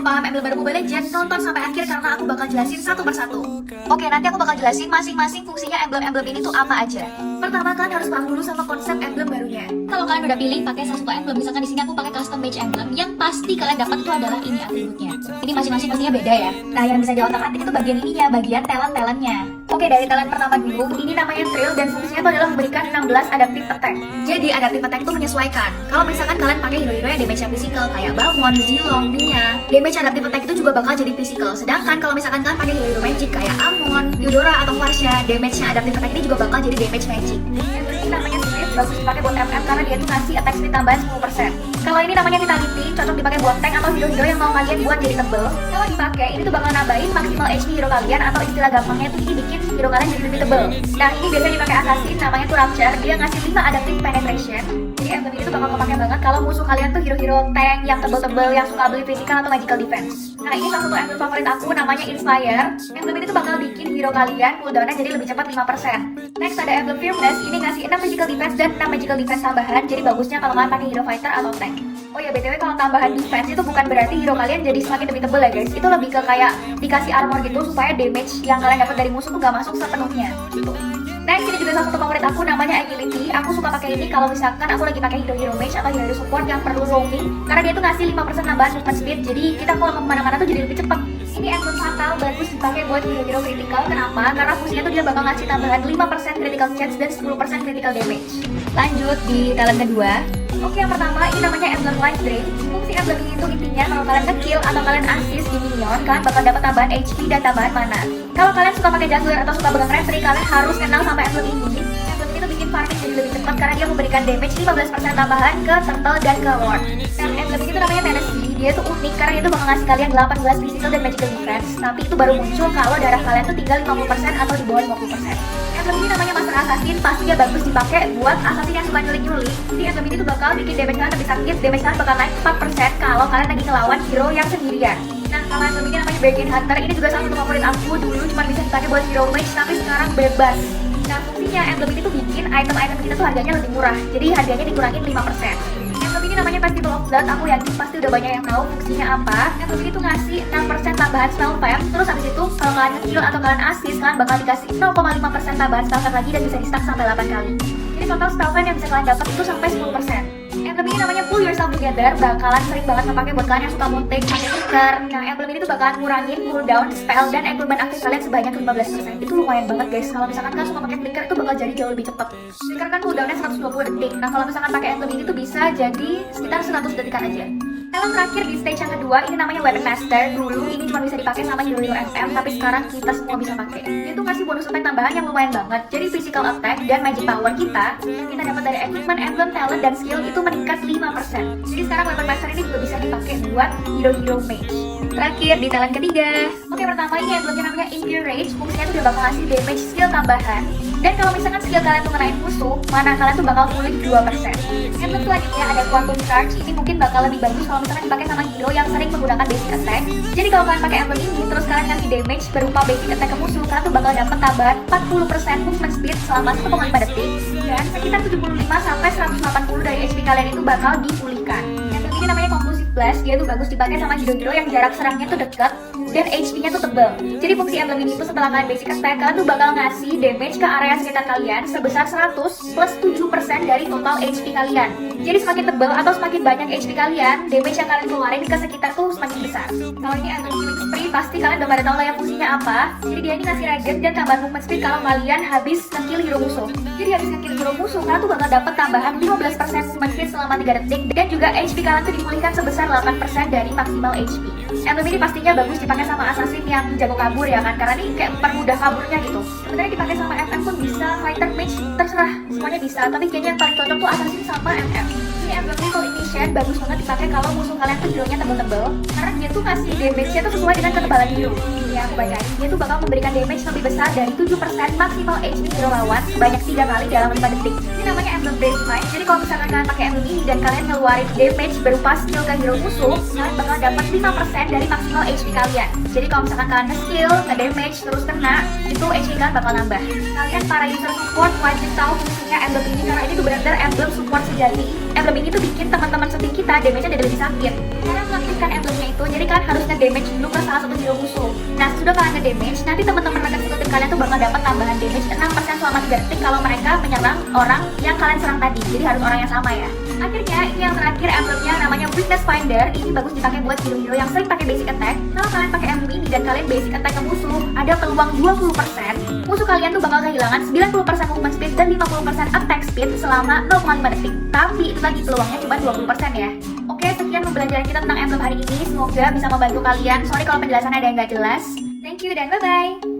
paham emblem baru Mobile Legends, tonton sampai akhir karena aku bakal jelasin satu persatu. Oke, nanti aku bakal jelasin masing-masing fungsinya emblem-emblem ini tuh apa aja. Pertama, kalian harus paham dulu sama konsep emblem barunya. Kalau kalian udah pilih pakai salah satu emblem, misalkan di sini aku pakai custom mage emblem, yang pasti kalian dapat itu adalah ini atributnya. Ini masing-masing pastinya beda ya. Nah, yang bisa diotak-atik itu bagian ininya, bagian talent-talentnya. Oke, dari talent pertama dulu, ini namanya Thrill dan fungsinya itu adalah memberikan 16 adaptive attack. Jadi adaptive attack itu menyesuaikan. Kalau misalkan kalian pakai hero-hero yang damage-nya physical kayak Balmond, Zilong, Dina, damage adaptive attack itu juga bakal jadi physical. Sedangkan kalau misalkan kalian pakai hero-hero magic kayak Amon, Eudora atau Varsha, damage-nya adaptive attack ini juga bakal jadi damage magic. Ini namanya Swift, bagus dipakai buat MM karena dia tuh ngasih attack speed tambahan 10%. Kalau ini namanya Vitality, cocok dipakai buat tank atau hero-hero yang mau kalian buat jadi tebel. Kalau dipakai, ini tuh bakal nambahin maksimal HP hero kalian atau istilah gampangnya itu ini bikin hero kalian jadi lebih tebel. Nah, ini biasanya dipakai assassin, namanya tuh Rapture, dia ngasih 5 adaptive penetration. Jadi emblem ini tuh bakal kepake banget kalau musuh kalian tuh hero-hero tank yang tebel-tebel, yang suka beli physical atau magical defense. Nah, ini salah satu emblem favorit aku, namanya Inspire. Emblem ini tuh bakal bikin hero kalian cooldownnya jadi lebih cepat 5%. Next ada emblem Fearless, ini ngasih 6 physical defense dan 6 magical defense tambahan. Jadi bagusnya kalau kalian pakai hero fighter atau tank. Oh ya, BTW kalau tambahan defense itu bukan berarti hero kalian jadi semakin lebih tebel ya guys. Itu lebih ke kayak dikasih armor gitu supaya damage yang kalian dapat dari musuh tuh gak masuk sepenuhnya gitu. Next, ini juga salah satu favorit aku, namanya Agility. Aku suka pakai ini kalau misalkan aku lagi pakai hero-hero mage atau hero support yang perlu roaming, karena dia tuh ngasih 5% tambahan movement speed, jadi kita kalau mau kemana-mana tuh jadi lebih cepat. Ini emblem fatal, bagus dipakai buat hero-hero critical. Kenapa? Karena fungsinya tuh dia bakal ngasih tambahan 5% critical chance dan 10% critical damage. Lanjut di talent kedua. Oke, yang pertama ini namanya emblem Life Drain. Fungsi emblem ini tuh intinya kalau kalian nge-kill atau kalian assist di minion, kalian bakal dapat tambahan HP dan tambahan mana. Kalau kalian suka pakai jungler atau suka pegang referee, kalian harus kenal sama emblem ini. Emblem ini tuh bikin farming jadi lebih cepat karena dia memberikan damage 15% tambahan ke turtle dan ke lord. Nah, emblem ini tuh namanya Tennessee. Dia tuh unik karena dia tuh bakal ngasih kalian 18 physical dan magical defense. Tapi itu baru muncul kalau darah kalian tuh tinggal 50% atau di bawah 50%. Emblem ini namanya Master Assassin, pasti dia bagus dipakai buat assassin yang suka nyulik-nyulik. Jadi emblem ini tuh bakal bikin damage kalian lebih sakit, damage kalian bakal naik 4% kalau kalian lagi ngelawan hero yang sendirian. Nah, kalau emblem ini namanya Bargain Hunter, ini juga salah satu favorit aku. Dulu cuma bisa dipakai buat hero mage, tapi sekarang bebas. Nah, fungsinya emblem ini tuh bikin item-item kita tuh harganya lebih murah, jadi harganya dikurangin 5%. Emblem ini namanya Festival of Blood, aku yakin pasti udah banyak yang tahu fungsinya apa. Emblem ini tuh ngasih 6% tambahan spell fam, terus abis itu kalau kalian nge-kill atau kalian assist, kalian bakal dikasih 0,5% tambahan spell fam lagi dan bisa di-stack sampai 8 kali. Jadi total spell fam yang bisa kalian dapat itu sampai 10%. Emblem ini namanya Pull Yourself Together, bakalan sering banget kepake buat kalian yang suka muntik, pakai flicker. Nah, emblem ini tuh bakalan ngurangin cooldown spell dan equipment aktif kalian sebanyak 15%. Itu lumayan banget guys. Kalau misalkan kalian suka pakai flicker itu bakal jadi jauh lebih cepat. Flicker kan cooldownnya 120 detik. Nah, kalau misalkan pakai emblem ini tuh bisa jadi sekitar 100 detikan aja. Talent terakhir di stage yang kedua, ini namanya Weapon Master. Dulu ini cuma bisa dipakai sama hero-hero FM, tapi sekarang kita semua bisa pakai. Dia tuh kasih bonus attack tambahan yang lumayan banget. Jadi physical attack dan magic power kita dapat dari equipment, emblem, talent, dan skill itu meningkat 5%. Jadi sekarang Weapon Master ini juga bisa dipakai buat hero-hero mage. Terakhir di talent ketiga. Oke, pertama ini emblemnya namanya Impure Rage. Fungsinya tuh udah bakal ngasih damage skill tambahan. Dan kalau misalkan skill kalian tuh ngenain musuh, mana kalian tuh bakal pulih 2%. Emblem selanjutnya ada Quantum Charge. Ini mungkin bakal lebih bagus kalau misalkan dipakai sama hero yang sering menggunakan basic attack. Jadi kalau kalian pakai emblem ini, terus kalian ngasih damage berupa basic attack ke musuh, kalian tuh bakal dapat tambahan 40% movement speed selama 1,5 detik. Dan sekitar 75-180 dari HP kalian itu bakal dipulihkan. Emblem ini namanya Conclusive Blast. Dia tuh bagus dipakai sama hero-hero yang jarak serangnya tuh dekat dan HP-nya tuh tebal. Jadi fungsi emblem ini tuh setelah kalian basic attack, kalian tuh bakal ngasih damage ke area sekitar kalian sebesar 100 plus 7% dari total HP kalian. Jadi semakin tebal atau semakin banyak HP kalian, damage yang kalian keluarin ke sekitar tuh semakin besar. Kalau ini emblem Healing Spree, pasti kalian udah pada tahu lah ya fungsinya apa. Jadi dia ini ngasih regen dan tambahan movement speed kalau kalian habis nge-kill hero musuh. Jadi habis nge-kill hero musuh, kalian tuh bakal dapat tambahan 15% movement speed selama 3 detik dan juga HP kalian tuh dipulihkan sebesar 8% dari maksimal HP. Emblem ini pastinya bagus dipakai sama assassin yang jago kabur ya kan, karena ini kayak mempermudah kaburnya gitu. Sebenarnya dipakai sama FM pun bisa, fighter mage terserah, semuanya bisa, tapi kayaknya yang paling cocok tuh assassin sama FM. Ini emblem Lethal Ignition bagus banget dipakai kalau musuh kalian tuh hero-nya tebel-tebel, karena dia tuh kasih damage-nya tuh sesuai dengan ketebalan hero. Ini aku bacain, dia tuh bakal memberikan damage lebih besar dari 7% maksimal HP hero lawan sebanyak 3 kali dalam 5 detik. Ini namanya emblem Brave Mind. Jadi kalau misalkan kalian pakai emblem ini dan kalian ngeluarin damage berupa skill ke hero musuh, kalian bakal dapat 5% dari maksimal HP kalian. Jadi kalau misalkan kalian nge-skill, nge-damage, terus kena, itu HP kalian bakal nambah. Kalian para user support wajib tahu fungsinya emblem ini karena ini tuh benar-benar emblem support sejati. Emblem ini tuh bikin teman-teman setim kita damage-nya jadi lebih sakit. Karena mengaktifkan emblemnya itu, jadi kalian harus nge-damage dulu ke salah satu hero musuh. Nah, sesudah kalian nge-damage, nanti teman-teman rekan sekutu kalian tuh bakal dapat tambahan damage 6% selama 3 detik kalau mereka menyerang orang yang kalian serang tadi. Jadi harus orang yang sama ya. Akhirnya, ini yang terakhir emblemnya namanya Weakness Finder. Ini bagus dipakai buat hero-hero yang sering pakai basic attack. Kalau kalian pakai emblem ini dan kalian basic attack ke musuh, ada peluang 20%. Musuh kalian tuh bakal kehilangan 90% movement speed dan 50% attack speed selama 0,5 detik. Tapi itu tadi peluangnya cuma 20% ya. Oke, sekian pembelajaran kita tentang emblem hari ini. Semoga bisa membantu kalian. Sorry kalau penjelasannya ada yang nggak jelas. Thank you dan bye-bye.